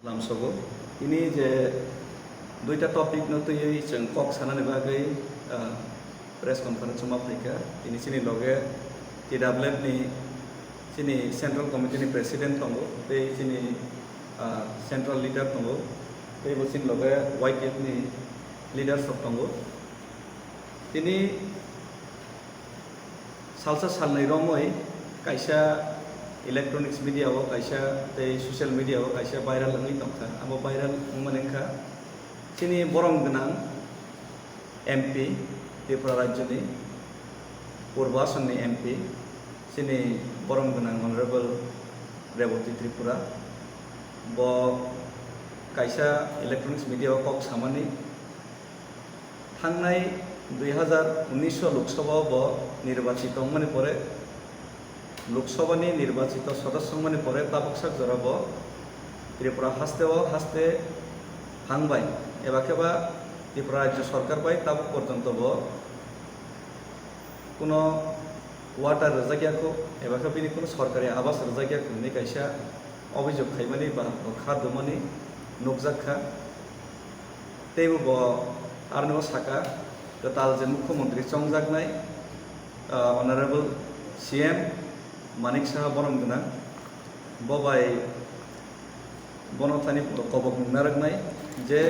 लामसगो ini je duita topik no tu yei jeng kok sana ne bagai press conference ma Afrika ini sini loge TWF ni sini central committee ni president tongo te sini central leader tongo te bosin loge YTF ni leader sok tongo ini salsa salnai romoi kaisa electronics media wo kaisa te social media wo kaisa viral ngi tongka abo viral manengka sini borong genang MP Tripura Rajya ni Purbasan ni MP sini borong genang honorable Rewati Tripura bo kaisa electronics media wo kok samani thangnai 2019 Lok Sabha bo নির্বাচিত মানে পরে লোকসভা নি নির্বাচিত সদস্য মানে পরে তাবকসাক জরাব ত্রিপুরা হাসতে হাংবাই এবাকেবা ত্রিপুরা রাজ্য সরকার বাই তাবক পর্যন্ত কোনো ওয়াটার রেজাগিয়াকো এবাকে বিনি কোনো সরকারি আবাস রেজাগিয়াকো নি কাইসা অভিযোগ খাইমানি বা খাদমানি নুকজাখা তেবো ব আরনো সাকা তাল যে মুখ্যমন্ত্রী চংজাগনাই honourable CM Manik Saha Bonam Guna Bobai Bonotani Kobok Naragnai Je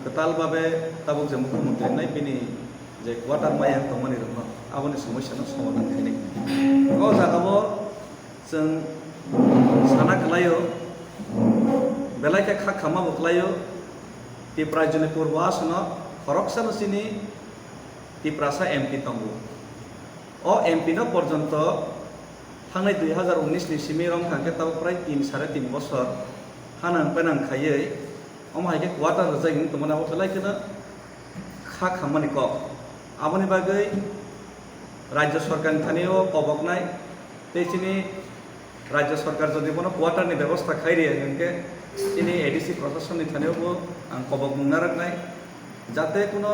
Ketal Babe Tabuk Jamuku Mutrinai Bini Je Water Mayang Tomani Rama Aboni Sumushan Somadan Kini Oh Zakabo Seng Sanak Layo Belaka Kakama Buklayo Tiprajuni Purvasana Koroksan Sini Tiprasa MP Tongu O MP no পর্যন্ত থাংনাই 2019 নি সিমিরং থাংকে তাও প্রায় 3.5 বছর হানাং Penang খাইयै অমাইকে quarter জায়গিং তোমনা বতলাই কেনা খা খামানি ক আমনি বাগৈ রাজ্য সরকার থানিও কবকনাই তেচিনি রাজ্য সরকার যদি কোনো কোয়াটার নি ব্যবস্থা খাইরে গনকে তিনি এডিসি প্রশাসন নি থানিও কবক মুনারাকনাই যাতে কোনো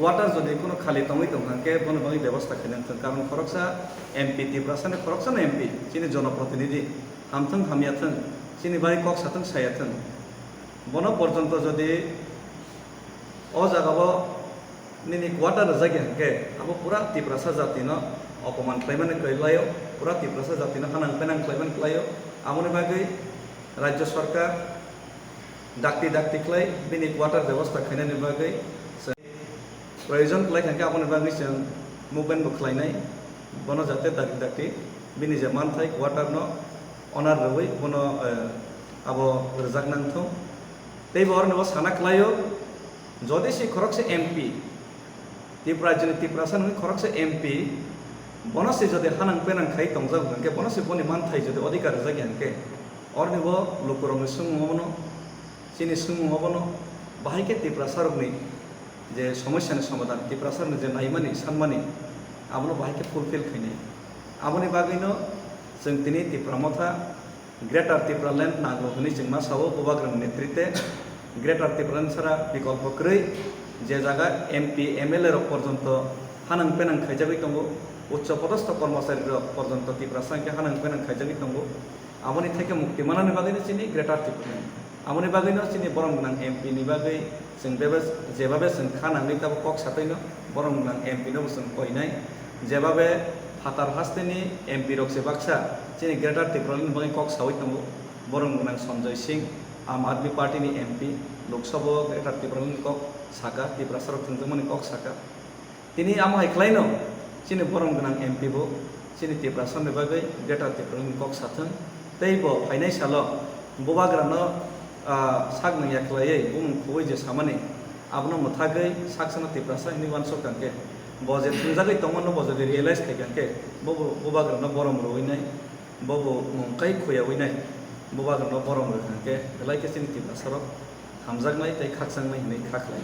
ওয়াটার যদি কোনো খালি তমই তোমাকে বনবাগী ব্যবস্থা খেলেন কারণ খরকসা MP ত্রিপুরাসানে খরকসানে MP চিনি জনপ্রতিনিধি হামথং হামিয়াথং চিনি বাড়ি কক সাথং সায়াথং বন পর্যন্ত যদি ও জাগাব নিনি ওয়াটার জায়গা হাঁকে আবো পুরা ত্রিপুরাসা জাতি ন অপমান খাইমানে কইলায়ও পুরা ত্রিপুরাসা জাতি ন হানাং পেনাং খাইমান কইলায়ও আমনি বাগৈ রাজ্য সরকার ডাক্তি খাই বিনি ওয়াটার ব্যবস্থা খাইনানি বাগৈ প্রয়োজন খাইখানকে আপনি বাগৈ जों মুভমেন্ট বখলাইনাই বন যাতে ডাক্তি বিনি যে মানথাই ওয়াটার ন অনার রবই বন আবো রজাক নাংথौ তেই বর নব সানা খাইও যদি সে খরকসে MP ত্রিপুরা রাজ্যনি ত্রিপুরাসান খরকসে MP বনসে যদি হানাং পেনাং খাই তংজাগ হনকে বনসে বনি মানথাই যদি অধিকার জাগিয়ানকে অর নিব লোকরমে সুং হবনো চিনি সুং হবনো বাহাইকে ত্রিপুরা সারকনি যে সমস্যার সমাধান ত্রিপুরাসার যে নাইমানি সানমানি আমনো বাহাইকে ফুলফিল খাইনি আমনি বাগैनो जों दिनै ত্রিপুরা मथा ग्रेटर ত্রিপুরা ল্যান্ড नांगौ होनी जों मा सावो बोबाग्राम नेतृत्वे ग्रेटर ত্রিপুরা सारा विकल्प क्रय जे जागा MP MLA रक पर्यन्त हानां पेनां खाइजागै दंगो उच्च पदस्थ कर्मचारी रक पर्यन्त ত্রিপুরাসাंके हानां पेनां खाइजागै दंगो আমনি থেকে মুক্তি মানানি बागैनो चिनि ग्रेटर ত্রিপুরা আমনি बागैनो चिनि बरम गोनां MP नि बागै जों जेबाबे जों खानांगै ताबो कक सातैनो बरम गोनां MP नो जों कइनाय जेबाबे फातार हास्तेनि MP रकसे बाक्सा चिनि ग्रेटर ত্রিপুরাनि बागै कक सावै दंगो बरम गोनां सञ्जय सिंह आम आदमी पार्टीनि MP लोकसभा ग्रेटर ত্রিপুরাनि कक साका ত্রিপুরা सरक थंजमनि कक साका तिनि आमो हाइख्लाइनो चिनि बरम गोनां MP बो चिनि ত্রিপুরাसानि बागै ग्रेटर ত্রিপুরাनि कक साथों तैबो फाइनाय साल बोबाग्रानो साग नयाख्लायै बुम खुबै जे सामानि आबनो मथागै सागसना त्रिपुरासा हिनि वानसक कांके बजे थुंजागै तमनो बजे रियलाइज खाइकांके बोबाग्रानो बरम रइनाय बबो मंकाय खुयावैनाय बोबाग्रानो बरम रइकांके लाइके चिनि त्रिपुरासारक हामजागनाय तै खाकसांनाय हिनै खाख्लाय